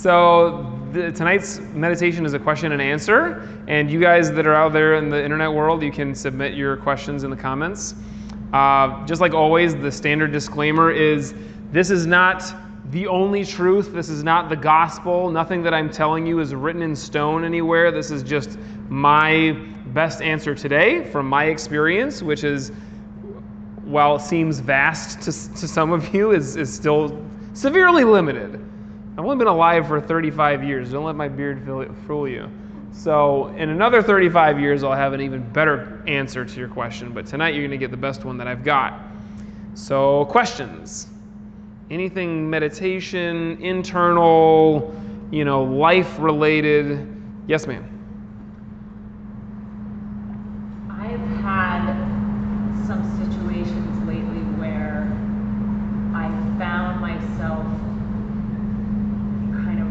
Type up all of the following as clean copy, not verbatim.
So tonight's meditation is a question and answer, and you guys that are out there in the internet world, you can submit your questions in the comments. Just like always, the standard disclaimer is this is not the only truth. This is not the gospel. Nothing that I'm telling you is written in stone anywhere. This is just my best answer today from my experience, which is, while it seems vast to some of you, is still severely limited. I've only been alive for 35 years. Don't let my beard fool you. So in another 35 years, I'll have an even better answer to your question. But tonight, you're going to get the best one that I've got. So questions? Anything meditation, internal, life-related? Yes, ma'am. I've had some situations lately where I found myself kind of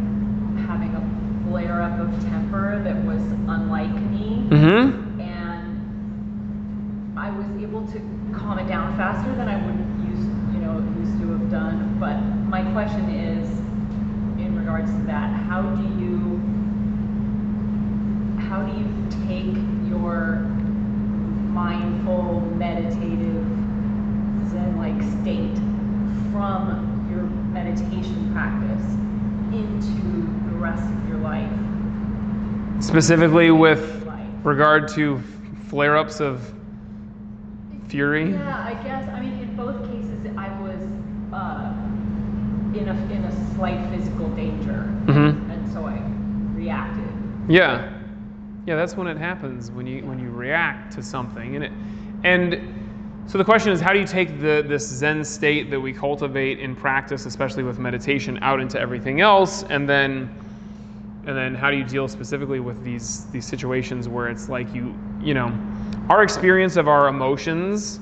having a flare-up of temper that was unlike me. Mm-hmm. And I was able to calm it down faster than I would used to have done. But my question is, in regards to that, how do you take your mindful, meditative, Zen-like state from your meditation practice into the rest of your life? Specifically with regard to flare-ups of fury? Yeah, I guess. I mean, in both cases, I was in a slight physical danger, mm-hmm. and so I reacted. Yeah, that's when it happens, when you react to something, and so the question is, how do you take this Zen state that we cultivate in practice, especially with meditation, out into everything else, and then how do you deal specifically with these situations where it's like our experience of our emotions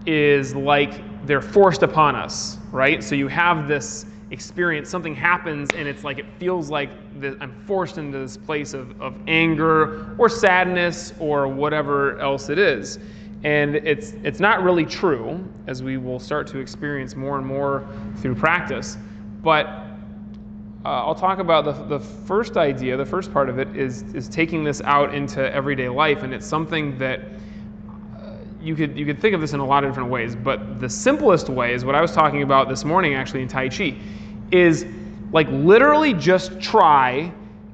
is like they're forced upon us, right? So you have this experience, something happens, and it's like it feels like I'm forced into this place of anger or sadness or whatever else it is. And it's not really true, as we will start to experience more and more through practice. But I'll talk about the first idea. The first part of it is taking this out into everyday life, and it's something that you could think of this in a lot of different ways. But the simplest way is what I was talking about this morning, actually, in Tai Chi, is like literally just try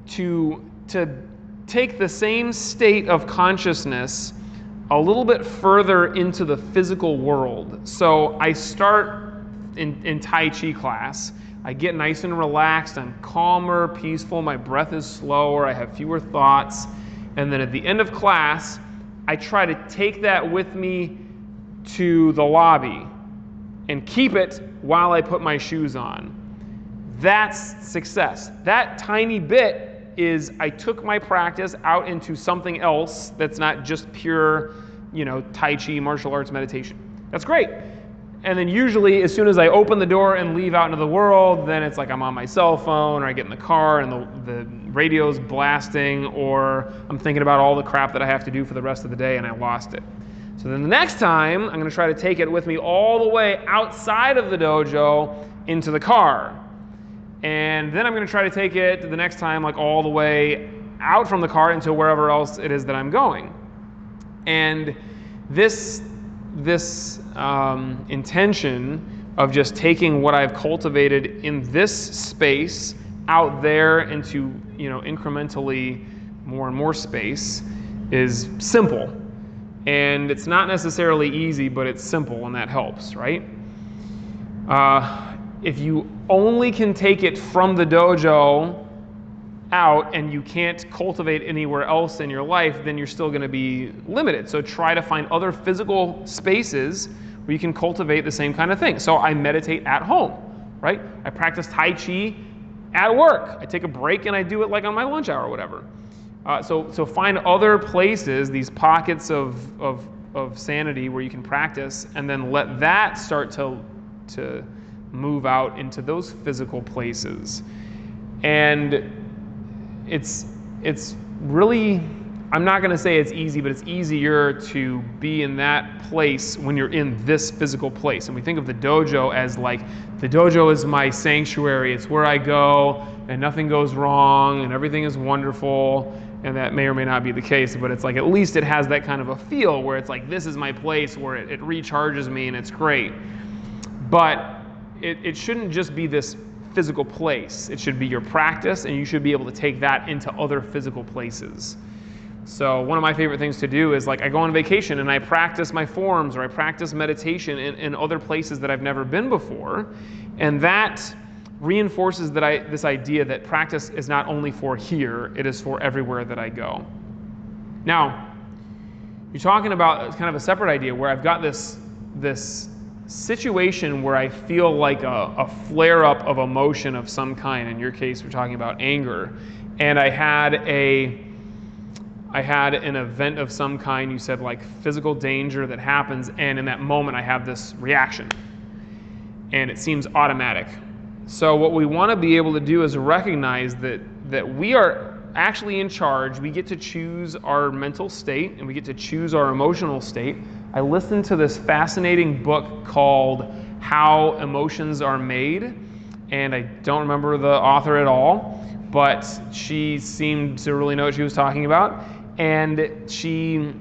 to take the same state of consciousness a little bit further into the physical world. So I start in Tai Chi class. I get nice and relaxed. I'm calmer, peaceful. My breath is slower. I have fewer thoughts. And then at the end of class, I try to take that with me to the lobby and keep it while I put my shoes on. That's success. That tiny bit is I took my practice out into something else that's not just pure, Tai Chi, martial arts, meditation. That's great. And then usually, as soon as I open the door and leave out into the world, then it's like I'm on my cell phone, or I get in the car and the radio's blasting, or I'm thinking about all the crap that I have to do for the rest of the day and I lost it. So then the next time, I'm going to try to take it with me all the way outside of the dojo into the car. And then I'm going to try to take it the next time, like all the way out from the car into wherever else it is that I'm going. And this intention of just taking what I've cultivated in this space out there into incrementally more and more space is simple. And it's not necessarily easy, but it's simple, and that helps, right? If you only can take it from the dojo out and you can't cultivate anywhere else in your life, then you're still going to be limited. So try to find other physical spaces where you can cultivate the same kind of thing. So I meditate at home, right? I practice Tai Chi at work. I take a break and I do it like on my lunch hour or whatever. So find other places, these pockets of sanity where you can practice, and then let that start to move out into those physical places. And it's really I'm not going to say it's easy, but it's easier to be in that place when you're in this physical place. And we think of the dojo as like, the dojo is my sanctuary. It's where I go and nothing goes wrong and everything is wonderful. And that may or may not be the case, but it's like at least it has that kind of a feel where it's like, this is my place where it recharges me and it's great. But it shouldn't just be this physical place. It should be your practice, and you should be able to take that into other physical places. So one of my favorite things to do is, like, I go on vacation and I practice my forms, or I practice meditation in other places that I've never been before. And that reinforces this idea that practice is not only for here, it is for everywhere that I go. Now, you're talking about kind of a separate idea where I've got this situation where I feel like a flare-up of emotion of some kind. In your case, we're talking about anger. And I had an event of some kind, you said, like physical danger that happens, and in that moment I have this reaction. And it seems automatic. So what we want to be able to do is recognize that we are actually in charge. We get to choose our mental state, and we get to choose our emotional state. I listened to this fascinating book called How Emotions Are Made, and I don't remember the author at all, but she seemed to really know what she was talking about. And she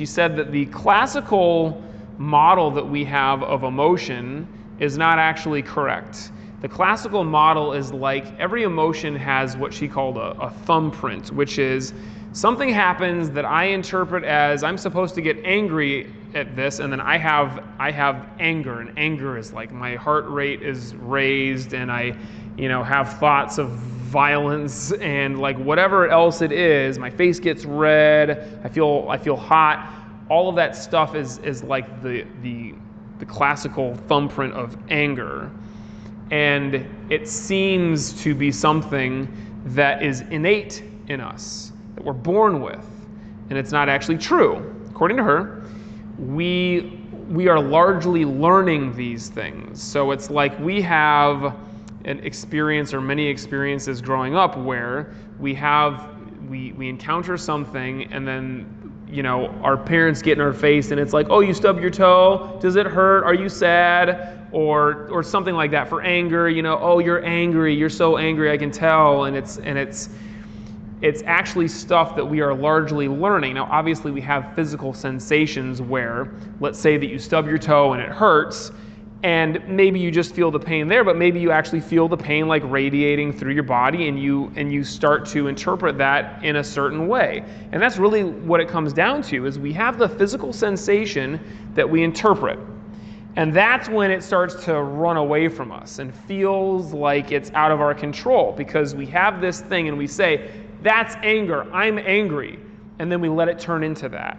said that the classical model that we have of emotion is not actually correct. The classical model is like every emotion has what she called a thumbprint, which is something happens that I interpret as I'm supposed to get angry at this, and then I have anger, and anger is like my heart rate is raised, and I have thoughts of violence, and like whatever else it is, my face gets red, I feel hot. All of that stuff is like the classical thumbprint of anger. And it seems to be something that is innate in us, that we're born with. And it's not actually true. According to her, we are largely learning these things. So it's like we have an experience or many experiences growing up where we encounter something, and then our parents get in our face and it's like, oh, you stubbed your toe, does it hurt, are you sad, or something like that. For anger, oh, you're angry, you're so angry, I can tell. And it's actually stuff that we are largely learning. Now obviously we have physical sensations where, let's say that you stub your toe and it hurts, and maybe you just feel the pain there, but maybe you actually feel the pain like radiating through your body, and you start to interpret that in a certain way. And that's really what it comes down to, is we have the physical sensation that we interpret. And that's when it starts to run away from us and feels like it's out of our control, because we have this thing and we say, that's anger, I'm angry, and then we let it turn into that.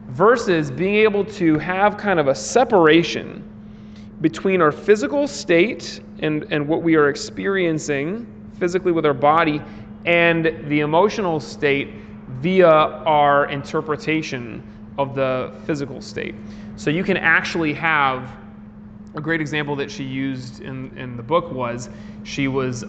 Versus being able to have kind of a separation between our physical state and what we are experiencing physically with our body, and the emotional state via our interpretation of the physical state. So you can actually have a great example that she used in the book was she was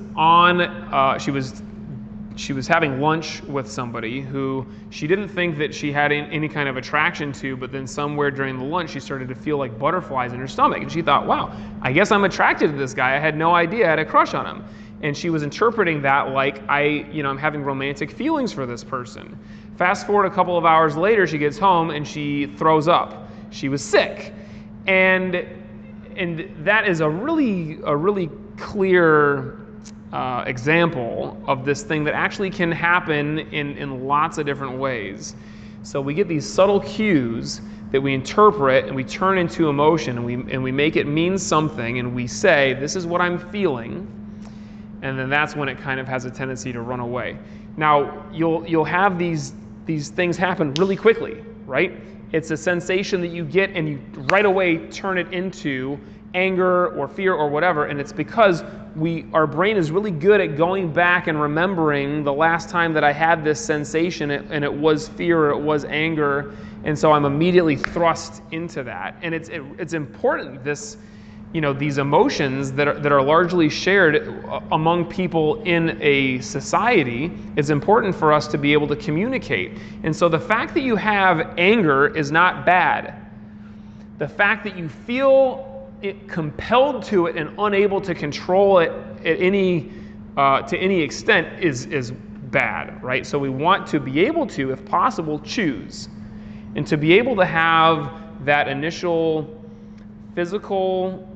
having lunch with somebody who she didn't think that she had any kind of attraction to, but then somewhere during the lunch she started to feel like butterflies in her stomach, and she thought, wow, I guess I'm attracted to this guy. I had no idea I had a crush on him. And she was interpreting that like I'm having romantic feelings for this person. Fast forward a couple of hours later, she gets home and she throws up. She was sick. And that is a really clear example of this thing that actually can happen in lots of different ways. So we get these subtle cues that we interpret and we turn into emotion, and we make it mean something, and we say, this is what I'm feeling, and then that's when it kind of has a tendency to run away. Now you'll have these things happen really quickly, right? It's a sensation that you get and you right away turn it into anger or fear or whatever, and it's because our brain is really good at going back and remembering the last time that I had this sensation, and it was fear or it was anger, and so I'm immediately thrust into that. And it's important, this these emotions that are largely shared among people in a society, it's important for us to be able to communicate. And so the fact that you have anger is not bad. The fact that you feel compelled to it and unable to control it at to any extent is bad, right? So we want to be able to, if possible, choose. And to be able to have that initial physical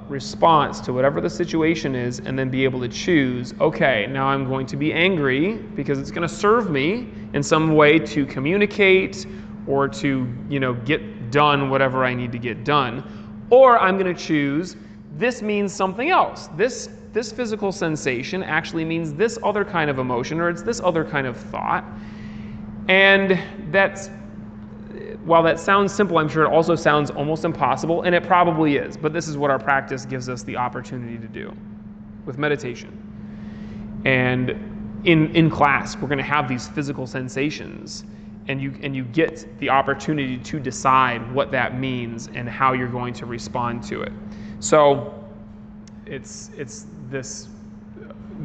response to whatever the situation is, and then be able to choose, okay, now I'm going to be angry because it's going to serve me in some way to communicate or to, get done whatever I need to get done. Or I'm going to choose, this means something else. This physical sensation actually means this other kind of emotion, or it's this other kind of thought. And while that sounds simple, I'm sure it also sounds almost impossible, and it probably is. But this is what our practice gives us the opportunity to do with meditation. And in class, we're going to have these physical sensations, and you get the opportunity to decide what that means and how you're going to respond to it. So it's this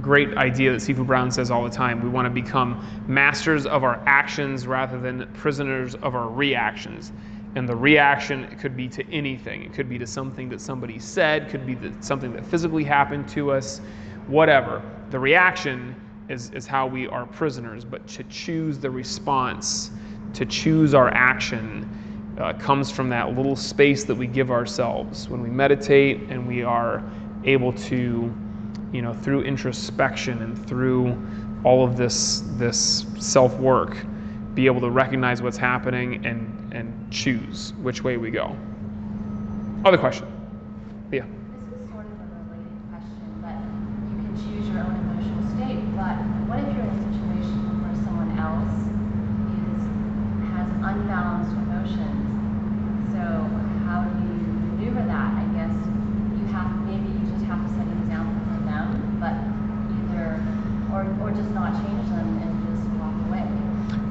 great idea that Sifu Brown says all the time. We want to become masters of our actions rather than prisoners of our reactions. And the reaction, it could be to anything. It could be to something that somebody said, could be something that physically happened to us, whatever. The reaction is how we are prisoners, but to choose the response, to choose our action, comes from that little space that we give ourselves when we meditate, and we are able to, through introspection and through all of this self-work, be able to recognize what's happening and choose which way we go. Other question? Yeah. This is sort of a related question, but you can choose your own emotional state, but what if you're in a situation where someone else has unbalanced emotions? So how do you maneuver that? I guess maybe you just have to set an example for them, but or just not change them and just walk away.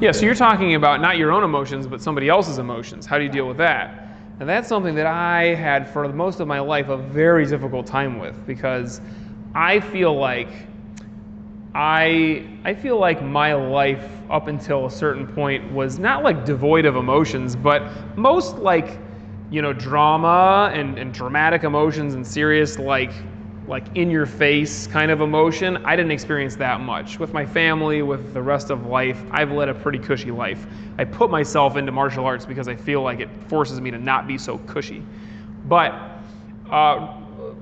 Yeah, so you're talking about not your own emotions, but somebody else's emotions. How do you deal with that? And that's something that I had for most of my life a very difficult time with, because I feel like my life up until a certain point was not like devoid of emotions, but most like, drama and dramatic emotions and serious like in your face kind of emotion. I didn't experience that much. With my family, with the rest of life, I've led a pretty cushy life. I put myself into martial arts because I feel like it forces me to not be so cushy. But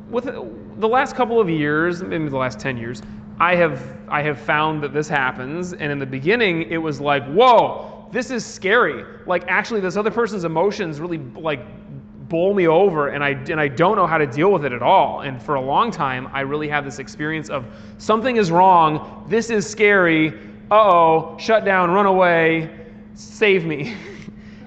with the last couple of years, maybe the last 10 years, I have found that this happens, and in the beginning it was like, whoa, this is scary. Like, actually this other person's emotions really like bowl me over, and I don't know how to deal with it at all. And for a long time, I really had this experience of something is wrong, this is scary, uh-oh, shut down, run away, save me.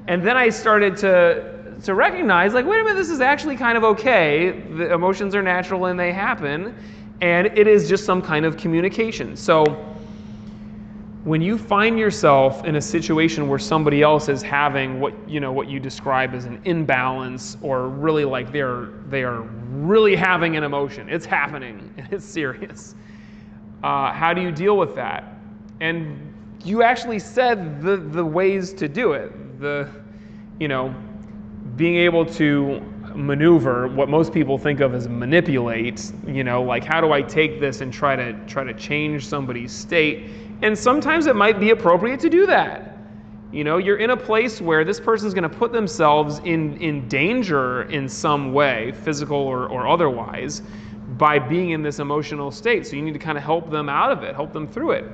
And then I started to recognize, like, wait a minute, this is actually kind of okay. The emotions are natural and they happen, and it is just some kind of communication. So when you find yourself in a situation where somebody else is having what you describe as an imbalance, or really like they are really having an emotion, it's happening and it's serious, how do you deal with that? And you actually said the ways to do it. Being able to maneuver, what most people think of as manipulate, like, how do I take this and try to change somebody's state? And sometimes it might be appropriate to do that. You're in a place where this person's going to put themselves in danger in some way, physical or otherwise, by being in this emotional state. So you need to kind of help them out of it, help them through it.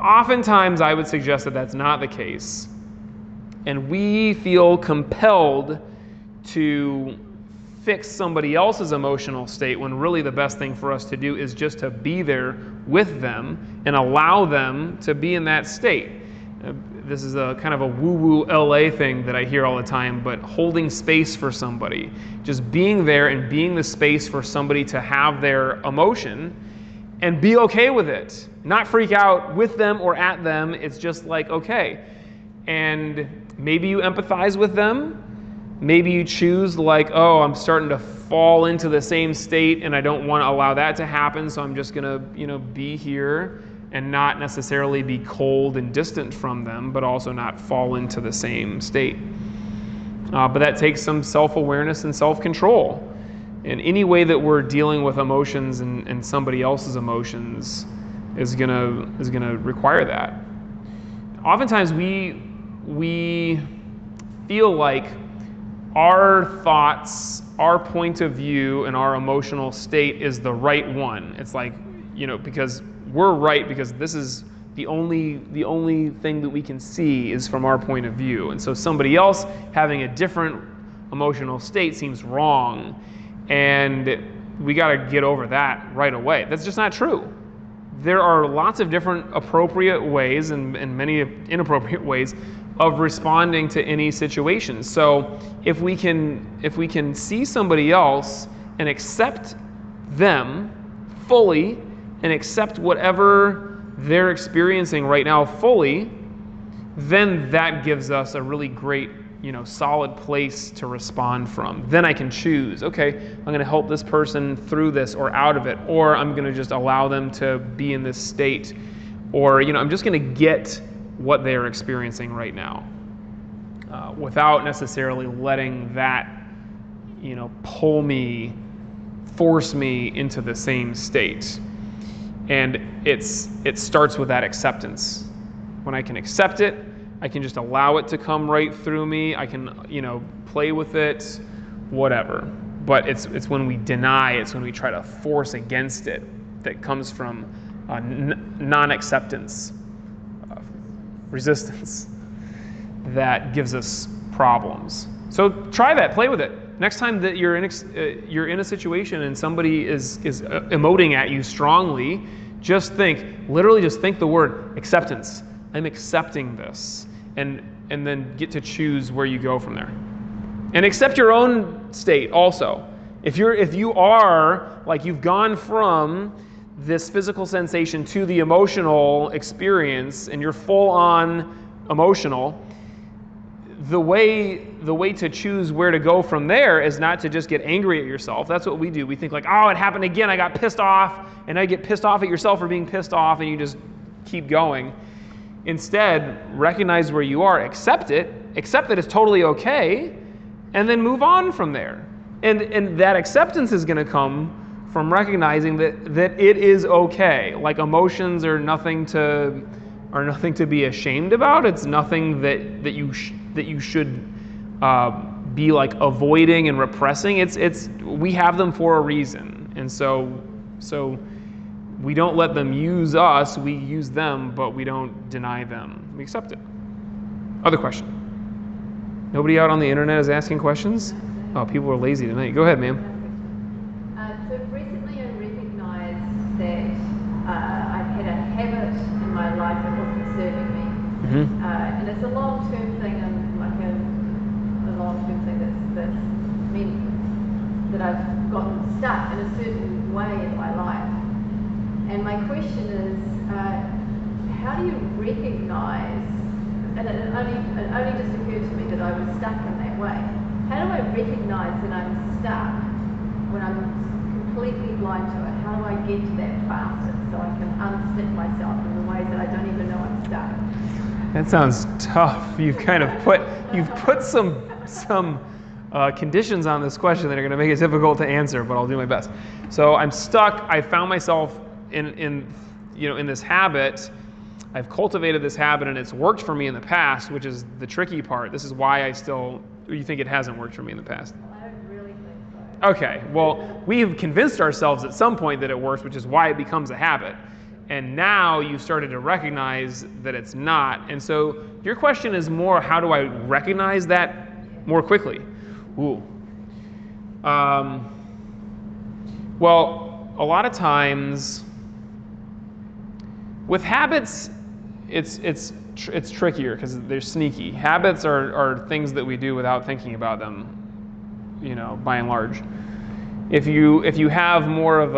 Oftentimes, I would suggest that that's not the case. And we feel compelled to fix somebody else's emotional state, when really the best thing for us to do is just to be there with them and allow them to be in that state. This is a kind of a woo-woo LA thing that I hear all the time, but holding space for somebody, just being there and being the space for somebody to have their emotion and be okay with it. Not freak out with them or at them. It's just like, okay. And maybe you empathize with them. Maybe you choose like, oh, I'm starting to fall into the same state, and I don't want to allow that to happen, so I'm just going to, be here and not necessarily be cold and distant from them, but also not fall into the same state. But that takes some self-awareness and self-control. And any way that we're dealing with emotions and somebody else's emotions is gonna require that. Oftentimes we feel like our thoughts, our point of view, and our emotional state is the right one. It's like, because we're right, because this is the only thing that we can see is from our point of view. And so somebody else having a different emotional state seems wrong. And we got to get over that right away. That's just not true. There are lots of different appropriate ways and many inappropriate ways of responding to any situation. So if we can see somebody else and accept them fully and accept whatever they're experiencing right now fully, then that gives us a really great, solid place to respond from. Then I can choose, okay, I'm going to help this person through this or out of it, or I'm going to just allow them to be in this state, or, I'm just going to get what they're experiencing right now, without necessarily letting that, force me into the same state. And it starts with that acceptance. When I can accept it, I can just allow it to come right through me. I can, play with it, whatever. But it's when we deny, it's when we try to force against it that comes from non-acceptance, resistance, that gives us problems. So try that, play with it. Next time that you're in a situation and somebody is emoting at you strongly, literally just think the word acceptance. I'm accepting this. And then get to choose where you go from there. And accept your own state also. If you are, like, you've gone from this physical sensation to the emotional experience and you're full on emotional, the way to choose where to go from there is not to just get angry at yourself. That's what we do. We think like, oh, it happened again. I got pissed off. And I get pissed off at yourself for being pissed off, and you just keep going. Instead, recognize where you are, accept that it's totally okay, and then move on from there. And that acceptance is going to come from recognizing that it is okay. Like, emotions are nothing to be ashamed about. It's nothing that you should be like avoiding and repressing. We have them for a reason, and so we don't let them use us, we use them, but we don't deny them. We accept it. Other question? Nobody out on the internet is asking questions? Oh, people are lazy tonight. Go ahead, ma'am. So recently I recognized that I've had a habit in my life that wasn't serving me. Mm-hmm. And it's a long-term thing, and like a long-term thing that's meant that I've gotten stuck in a certain way in my life. And my question is, how do you recognize, and it only just occurred to me that I was stuck in that way. How do I recognize that I'm stuck when I'm completely blind to it? How do I get to that faster so I can unstick myself in the ways that I don't even know I'm stuck? That sounds tough. You've put some conditions on this question that are going to make it difficult to answer, but I'll do my best. So I'm stuck. I found myself in this habit. I've cultivated this habit, and it's worked for me in the past, which is the tricky part. This is why you think it hasn't worked for me in the past? I don't really think so. Okay, well, we've convinced ourselves at some point that it works, which is why it becomes a habit. And now you've started to recognize that it's not. And so your question is more, how do I recognize that more quickly? Ooh. Well, a lot of times with habits, it's trickier because they're sneaky. Habits are things that we do without thinking about them, by and large. If you have more of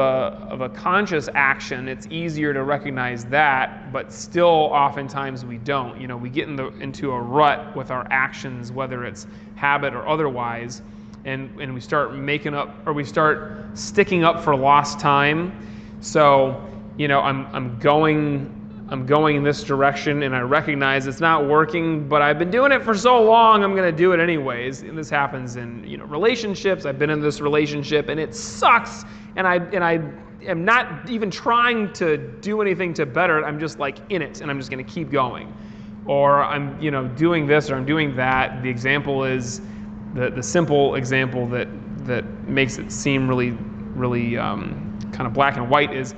a conscious action, it's easier to recognize that, but still oftentimes we don't. We get into a rut with our actions, whether it's habit or otherwise, and we start making up, or we start sticking up for lost time. So, I'm going in this direction, and I recognize it's not working, but I've been doing it for so long, I'm going to do it anyways. And this happens in relationships. I've been in this relationship, and it sucks, and I am not even trying to do anything to better it. I'm just like in it, and I'm just going to keep going. Or I'm doing this, or I'm doing that. The example is the simple example that makes it seem really kind of black and white is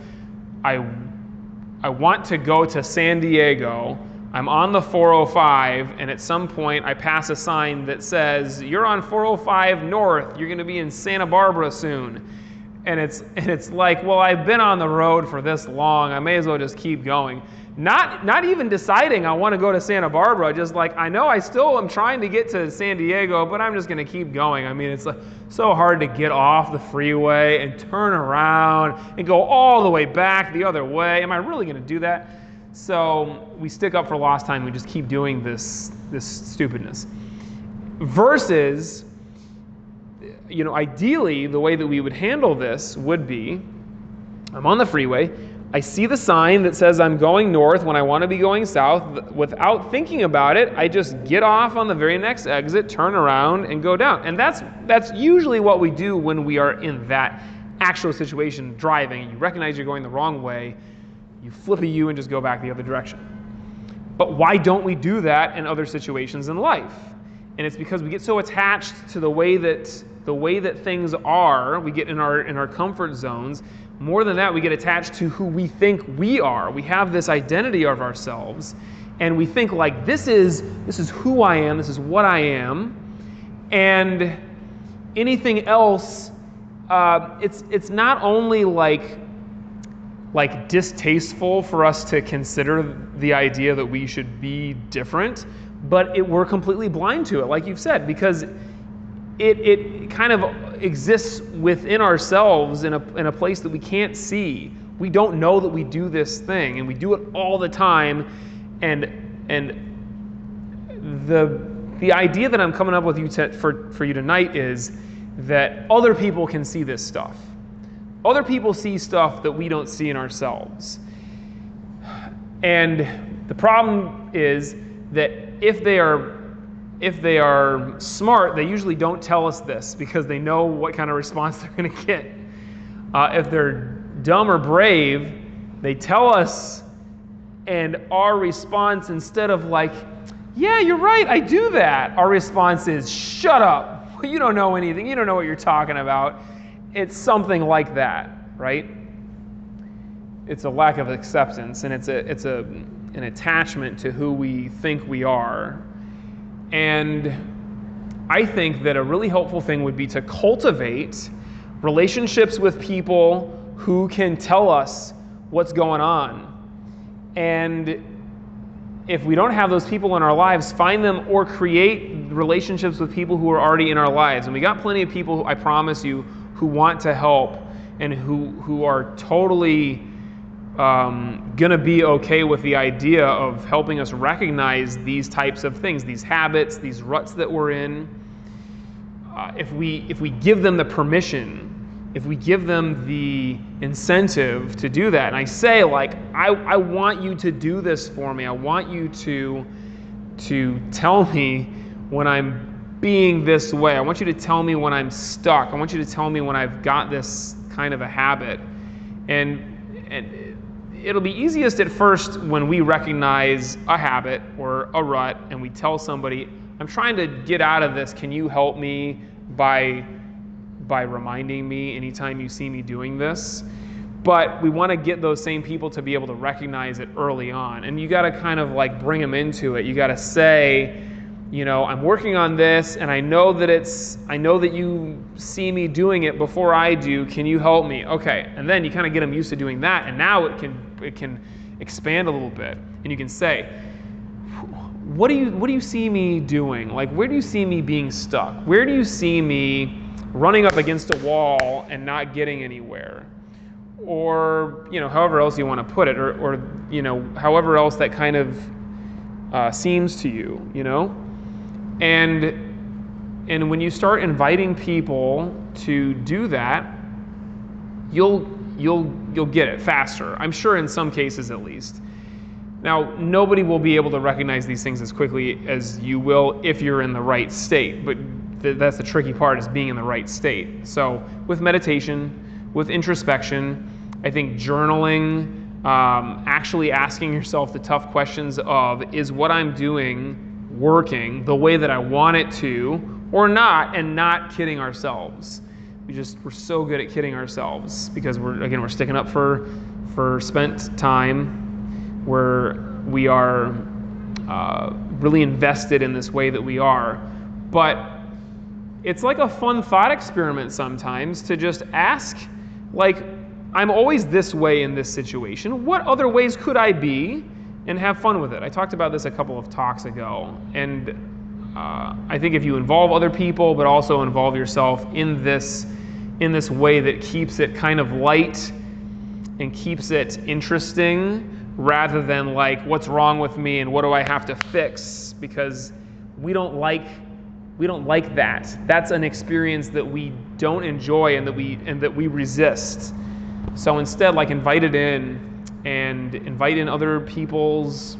I want to go to San Diego. I'm on the 405, and at some point I pass a sign that says, "You're on 405 North. You're going to be in Santa Barbara soon." And it's like, well, I've been on the road for this long. I may as well just keep going. Not even deciding I want to go to Santa Barbara. Just like, I know I still am trying to get to San Diego, but I'm just going to keep going. I mean, it's like so hard to get off the freeway and turn around and go all the way back the other way. Am I really going to do that? So we stick up for lost time. We just keep doing this stupidness. Versus, ideally, the way that we would handle this would be, I'm on the freeway. I see the sign that says I'm going north when I want to be going south. Without thinking about it, I just get off on the very next exit, turn around, and go down. And that's usually what we do when we are in that actual situation, driving. You recognize you're going the wrong way, you flip a U and just go back the other direction. But why don't we do that in other situations in life? And it's because we get so attached to the way that things are. We get in our comfort zones. More than that, we get attached to who we think we are. We have this identity of ourselves, and we think like, this is who I am, this is what I am, and anything else, it's not only like distasteful for us to consider the idea that we should be different, but we're completely blind to it, like you've said, because it kind of exists within ourselves in a place that we can't see. We don't know that we do this thing, and we do it all the time. And the idea that I'm coming up with for you tonight is that other people can see this stuff. Other people see stuff that we don't see in ourselves. And the problem is that if they are smart, they usually don't tell us this because they know what kind of response they're going to get. If they're dumb or brave, they tell us, and our response, instead of like, yeah, you're right, I do that, our response is, shut up, you don't know anything, you don't know what you're talking about. It's something like that, right? It's a lack of acceptance, and it's an attachment to who we think we are. And I think that a really helpful thing would be to cultivate relationships with people who can tell us what's going on. And if we don't have those people in our lives, find them or create relationships with people who are already in our lives. And we got plenty of people, I promise you, who want to help and who are totally going to be okay with the idea of helping us recognize these types of things, these habits, these ruts that we're in. If we give them the permission, if we give them the incentive to do that, and I say, like, I want you to do this for me. I want you to tell me when I'm being this way. I want you to tell me when I'm stuck. I want you to tell me when I've got this kind of a habit. And it'll be easiest at first when we recognize a habit or a rut and we tell somebody, I'm trying to get out of this. Can you help me by reminding me anytime you see me doing this? But we want to get those same people to be able to recognize it early on. And you got to kind of like bring them into it. You got to say, I'm working on this, and I know that you see me doing it before I do. Can you help me? Okay. And then you kind of get them used to doing that, and now it can expand a little bit. And you can say, what do you see me doing? Like, where do you see me being stuck? Where do you see me running up against a wall and not getting anywhere? Or, however else you want to put it, or however else that kind of seems to you, And And when you start inviting people to do that, you'll get it faster. I'm sure in some cases at least. Now, nobody will be able to recognize these things as quickly as you will if you're in the right state, but that's the tricky part, is being in the right state. So with meditation, with introspection, I think journaling, actually asking yourself the tough questions of, is what I'm doing working the way that I want it to or not, and not kidding ourselves. We're so good at kidding ourselves because we're sticking up for spent time, where we are really invested in this way that we are. But it's like a fun thought experiment sometimes to just ask, like, I'm always this way in this situation. What other ways could I be? And have fun with it. I talked about this a couple of talks ago. And I think if you involve other people, but also involve yourself in this way that keeps it kind of light and keeps it interesting, rather than like, what's wrong with me and what do I have to fix? Because we don't like that. That's an experience that we don't enjoy and that we resist. So instead, like, invite it in and invite in other people's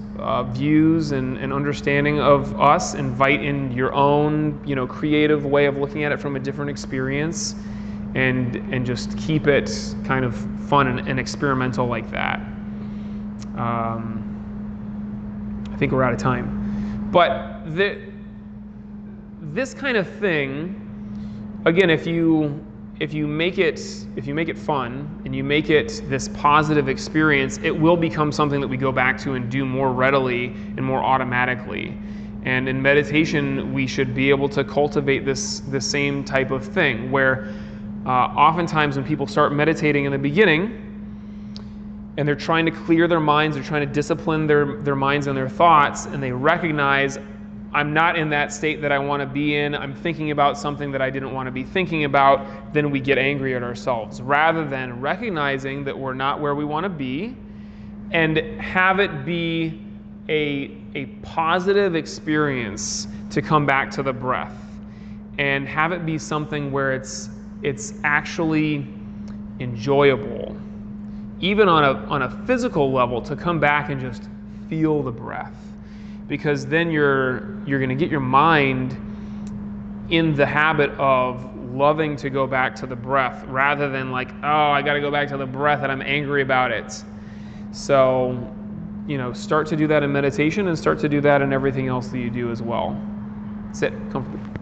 views and understanding of us. Invite in your own, creative way of looking at it from a different experience, and just keep it kind of fun and experimental like that. I think we're out of time, but this kind of thing, again, if you make it fun and you make it this positive experience, it will become something that we go back to and do more readily and more automatically. And in meditation, we should be able to cultivate this same type of thing, where oftentimes when people start meditating in the beginning, and they're trying to clear their minds, they're trying to discipline their minds and their thoughts, and they recognize, I'm not in that state that I want to be in, I'm thinking about something that I didn't want to be thinking about, then we get angry at ourselves, rather than recognizing that we're not where we want to be, and have it be a positive experience to come back to the breath, and have it be something where it's actually enjoyable, even on a physical level, to come back and just feel the breath. Because then you're going to get your mind in the habit of loving to go back to the breath, rather than like, oh, I got to go back to the breath and I'm angry about it. So, start to do that in meditation, and start to do that in everything else that you do as well. Sit comfortably.